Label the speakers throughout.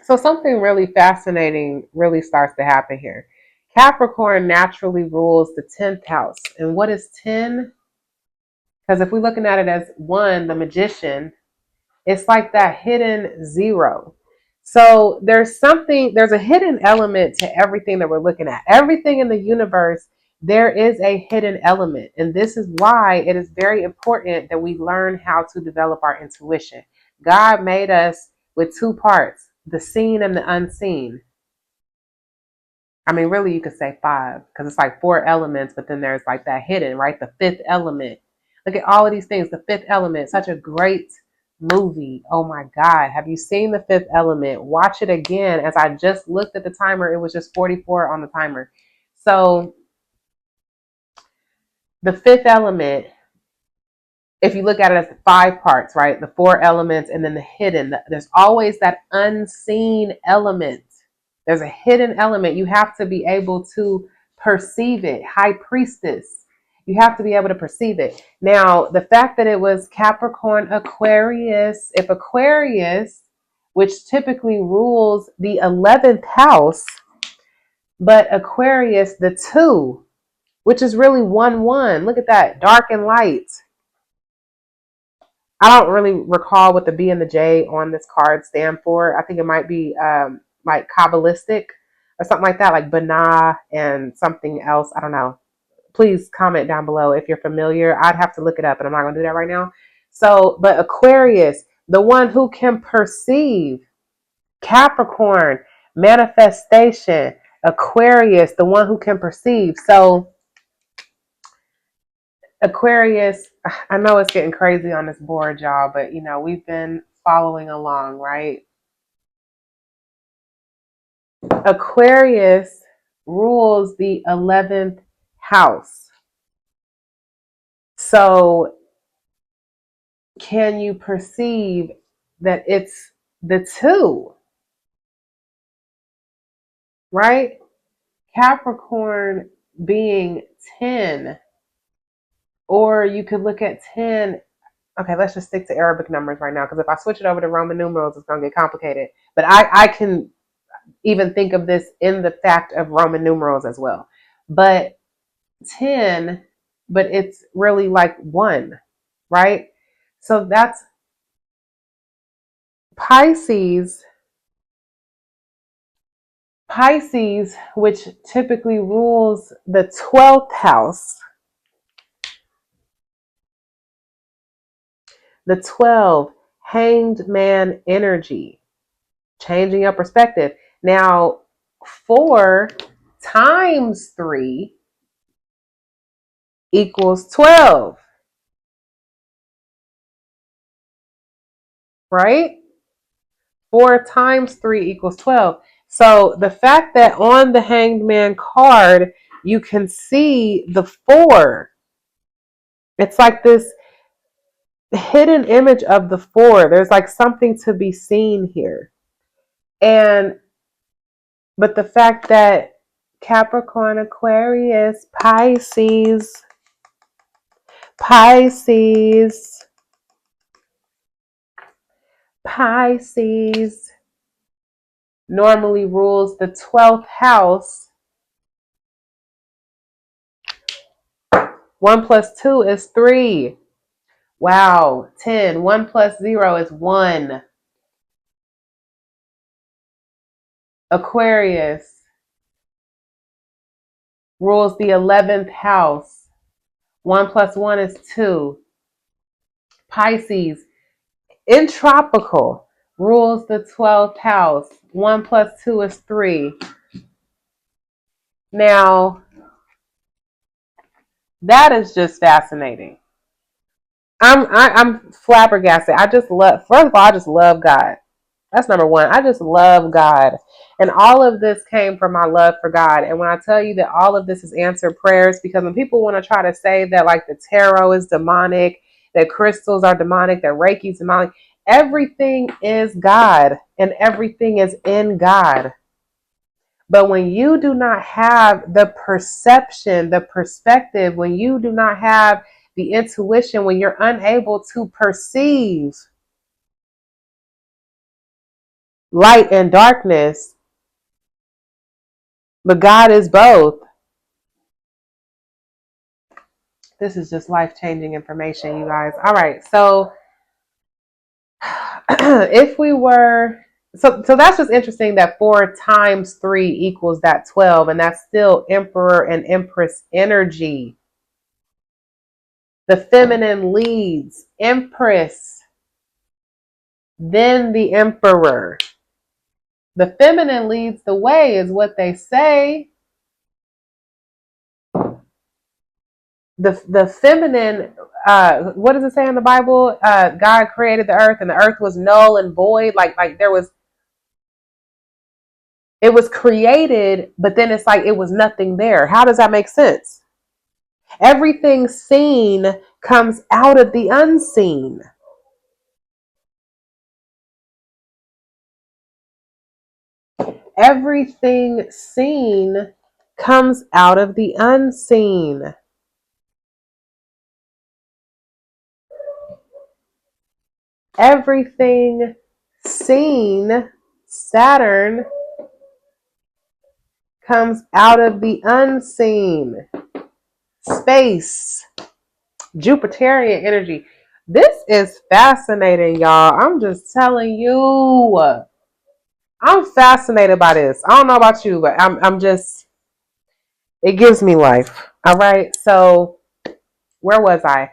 Speaker 1: So something really fascinating really starts to happen here. Capricorn naturally rules the 10th house. And what is 10? Because if we're looking at it as one, the magician, it's like that hidden zero. So there's a hidden element to everything that we're looking at. Everything in the universe, there is a hidden element. And this is why it is very important that we learn how to develop our intuition. God made us with two parts, the seen and the unseen. I mean, really, you could say five because it's like four elements, but then there's like that hidden, right? The fifth element. Look at all of these things. The fifth element, such a great movie. Oh my God. Have you seen The Fifth Element? Watch it again. As I just looked at the timer, it was just 44 on the timer. So, the fifth element, if you look at it as five parts, right? The four elements and then the hidden, there's always that unseen element. There's a hidden element. You have to be able to perceive it. High priestess. You have to be able to perceive it. Now, the fact that it was Capricorn, Aquarius, if Aquarius, which typically rules the 11th house, but Aquarius, the 2, which is really 1-1. Look at that. Dark and light. I don't really recall what the B and the J on this card stand for. I think it might be like Kabbalistic or something like that, like Bana and something else. I don't know. Please comment down below if you're familiar. I'd have to look it up, and I'm not going to do that right now. So, but Aquarius, the one who can perceive. Capricorn, manifestation. Aquarius, the one who can perceive. So, Aquarius, I know it's getting crazy on this board, y'all, but we've been following along, right? Aquarius rules the 11th house. So, can you perceive that it's the 2, right? Capricorn being 10, or you could look at 10. Okay, let's just stick to Arabic numbers right now, because if I switch it over to Roman numerals, it's going to get complicated. But I can even think of this in the fact of Roman numerals as well. But 10, but it's really like 1, right? So that's Pisces. Pisces, which typically rules the 12th house. The 12, hanged man energy, changing your perspective. Now, 4 times 3 equals 12, right? 4 times 3 equals 12. So the fact that on the hanged man card, you can see the 4, it's like this hidden image of the 4. There's like something to be seen here. But the fact that Capricorn, Aquarius, Pisces normally rules the 12th house. 1 plus 2 is 3. Wow. 10. 1 plus 0 is 1. Aquarius rules the 11th house. 1 plus 1 is 2. Pisces, in tropical, rules the 12th house. 1 plus 2 is 3. Now, that is just fascinating. I'm flabbergasted. First of all, I just love God. That's number one. I just love God. And all of this came from my love for God. And when I tell you that all of this is answered prayers, because when people want to try to say that like the tarot is demonic, that crystals are demonic, that Reiki is demonic, everything is God and everything is in God. But when you do not have the perception, the perspective, when you do not have the intuition, when you're unable to perceive light and darkness, but God is both. This is just life-changing information, you guys. All right, so if we were, so that's just interesting that 4 times 3 equals that 12, and that's still Emperor and Empress energy. The feminine leads, Empress, then the Emperor. The feminine leads the way is what they say. The feminine, what does it say in the Bible? God created the earth and the earth was null and void. Like there was, it was created, but then it's like it was nothing there. How does that make sense? Everything seen comes out of the unseen. Everything seen comes out of the unseen. Everything seen, Saturn, comes out of the unseen. Space, Jupiterian energy. This is fascinating, y'all. I'm just telling you. I'm fascinated by this. I don't know about you, but I'm just, it gives me life. All right. So where was I?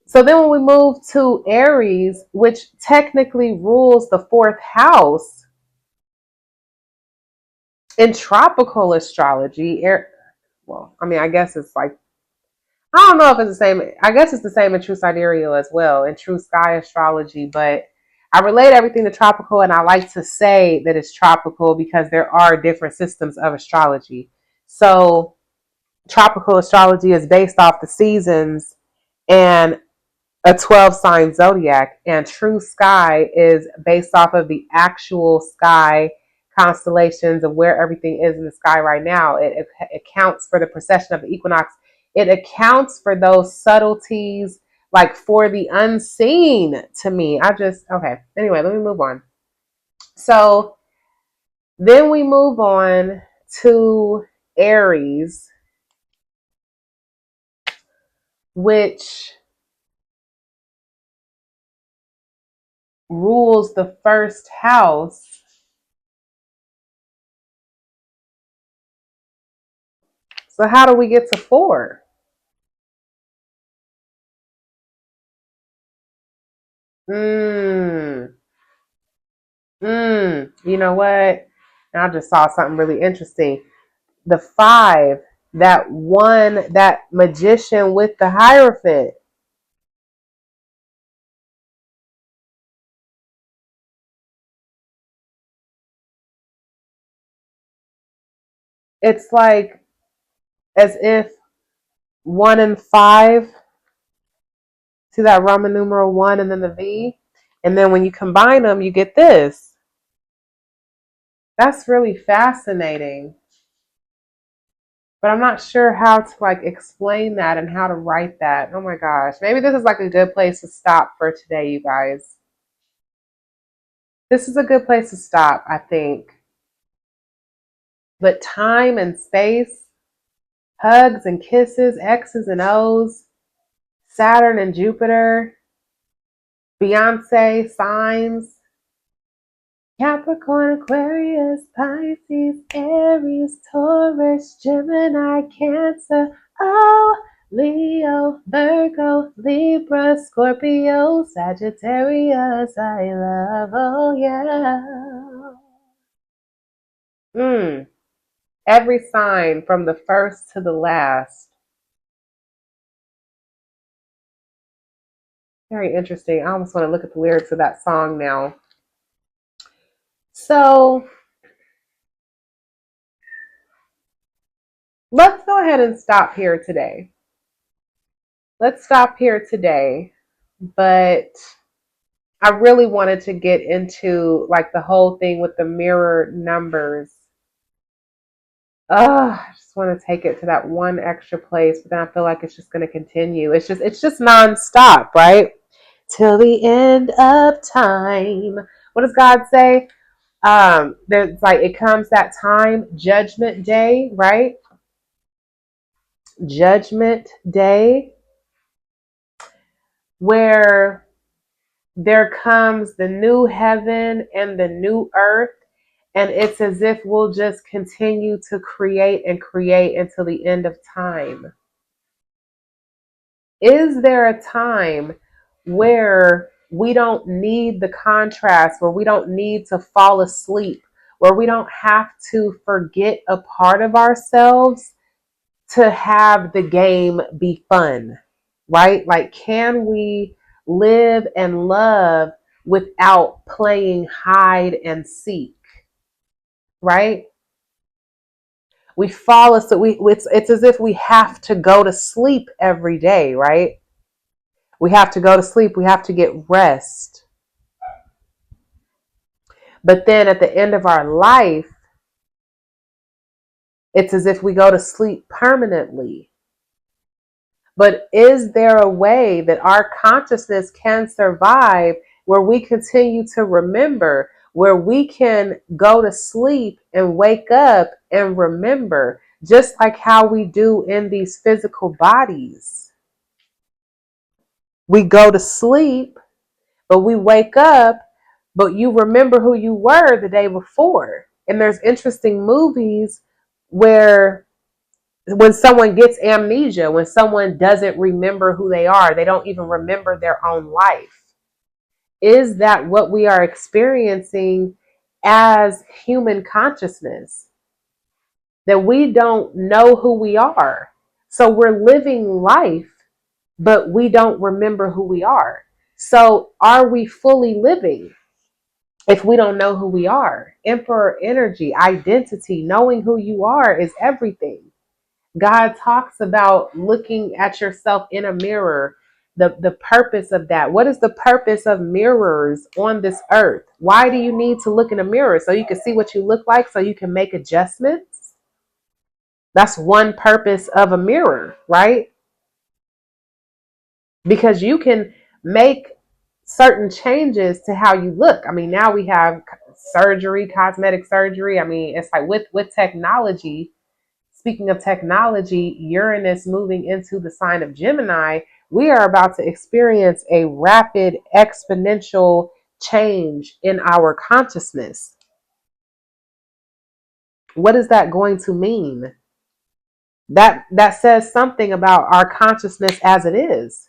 Speaker 1: So then when we move to Aries, which technically rules the 4th house in tropical astrology, well, I mean, I guess it's like, I don't know if it's the same. I guess it's the same in true sidereal as well, in true sky astrology, but I relate everything to tropical, and I like to say that it's tropical because there are different systems of astrology. So tropical astrology is based off the seasons and a 12 sign zodiac, and true sky is based off of the actual sky constellations of where everything is in the sky right now. It accounts for the precession of the equinox. It accounts for those subtleties, like for the unseen to me. Okay. Anyway, let me move on. So then we move on to Aries, which rules the 1st house. So how do we get to 4? You know what? I just saw something really interesting. The 5, that magician with the Hierophant. It's like as if 1 and 5, see that Roman numeral 1 and then the V? And then when you combine them, you get this. That's really fascinating. But I'm not sure how to like explain that and how to write that. Oh my gosh. Maybe this is like a good place to stop for today, you guys. This is a good place to stop, I think. But time and space, hugs and kisses, X's and O's, Saturn and Jupiter, Beyonce, signs, Capricorn, Aquarius, Pisces, Aries, Taurus, Gemini, Cancer, oh, Leo, Virgo, Libra, Scorpio, Sagittarius, I love, oh yeah. Every sign from the first to the last. Very interesting. I almost want to look at the lyrics of that song now. So let's go ahead and stop here today. Let's stop here today. But I really wanted to get into like the whole thing with the mirror numbers. I just want to take it to that one extra place, but then I feel like it's just going to continue. It's just nonstop, right? Till the end of time. What does God say? There's like, it comes that time, Judgment Day, right? Judgment Day, where there comes the new heaven and the new earth. And it's as if we'll just continue to create and create until the end of time. Is there a time where we don't need the contrast, where we don't need to fall asleep, where we don't have to forget a part of ourselves to have the game be fun, right? Like, can we live and love without playing hide and seek, right? We fall asleep. It's as if we have to go to sleep every day, right? We have to go to sleep. We have to get rest. But then at the end of our life, it's as if we go to sleep permanently. But is there a way that our consciousness can survive where we continue to remember, where we can go to sleep and wake up and remember, just like how we do in these physical bodies? We go to sleep, but we wake up, but you remember who you were the day before. And there's interesting movies where when someone gets amnesia, when someone doesn't remember who they are, they don't even remember their own life. Is that what we are experiencing as human consciousness? That we don't know who we are. So we're living life, but we don't remember who we are. So are we fully living if we don't know who we are? Emperor energy, identity, knowing who you are is everything. God talks about looking at yourself in a mirror, the purpose of that. What is the purpose of mirrors on this earth? Why do you need to look in a mirror? So you can see what you look like, so you can make adjustments? That's one purpose of a mirror, right? Because you can make certain changes to how you look. I mean, now we have surgery, cosmetic surgery. I mean, it's like with technology. Speaking of technology, Uranus moving into the sign of Gemini, we are about to experience a rapid exponential change in our consciousness. What is that going to mean? That says something about our consciousness as it is.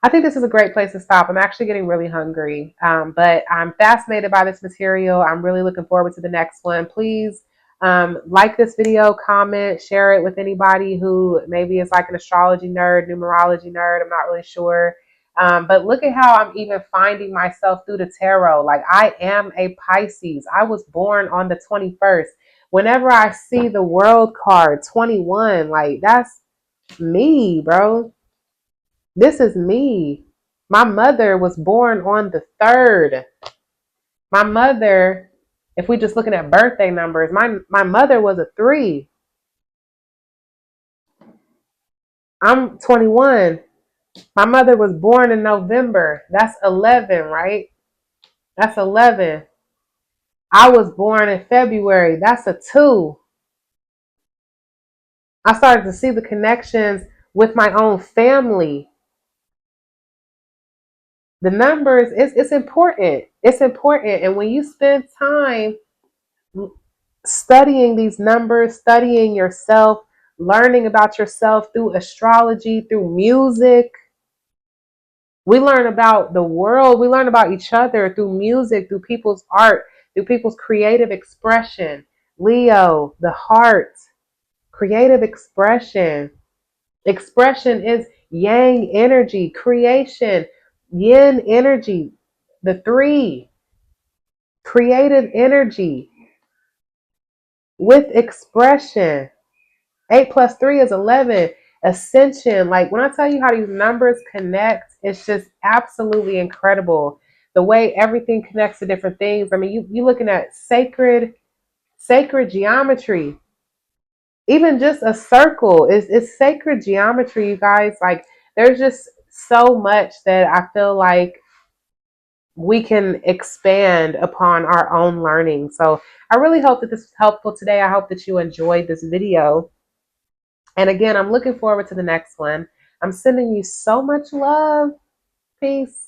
Speaker 1: I think this is a great place to stop. I'm actually getting really hungry, but I'm fascinated by this material. I'm really looking forward to the next one. Please like this video, comment, share it with anybody who maybe is like an astrology nerd, numerology nerd. I'm not really sure. But look at how I'm even finding myself through the tarot. Like, I am a Pisces. I was born on the 21st. Whenever I see the world card 21, like, that's me, bro. This is me. My mother was born on the 3rd. My mother, if we just looking at birthday numbers, my mother was a 3. I'm 21. My mother was born in November. That's 11, right? That's 11. I was born in February. That's a 2. I started to see the connections with my own family. The numbers, it's important. It's important. And when you spend time studying these numbers, studying yourself, learning about yourself through astrology, through music. We learn about the world. We learn about each other through music, through people's art, through people's creative expression. Leo, the heart, creative expression. Expression is yang energy, creation, yin energy, the 3, creative energy with expression. 8 plus 3 is 11. Ascension. Like, when I tell you how these numbers connect, it's just absolutely incredible. The way everything connects to different things. I mean, you looking at sacred geometry. Even just a circle is sacred geometry, you guys. Like, there's just so much that I feel like we can expand upon our own learning. So I really hope that this was helpful today. I hope that you enjoyed this video. And again, I'm looking forward to the next one. I'm sending you so much love. Peace.